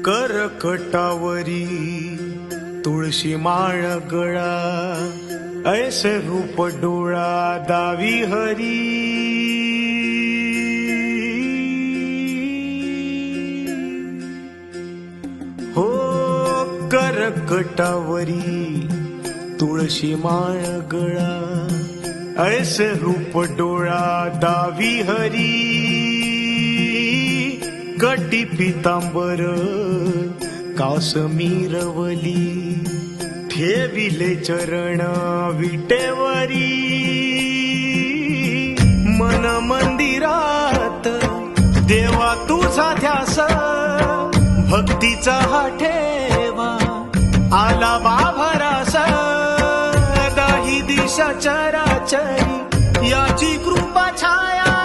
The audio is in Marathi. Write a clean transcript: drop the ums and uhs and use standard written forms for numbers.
करकटावरी तुळशी माळ गळा, ऐसे रूप डोळा दावी हरी। हो करकटावरी तुळशी माळ गळा, ऐसे रूप डोळा दावी हरी। गटी पितांबर कासमीरवली, ठेविले चरण विटेवरी। मन मंदिरात देवा तुझा ध्यास, भक्तीचा हा ठेवा आला बाभरास। दाही दिशा चराचरी याची कृपा छाया,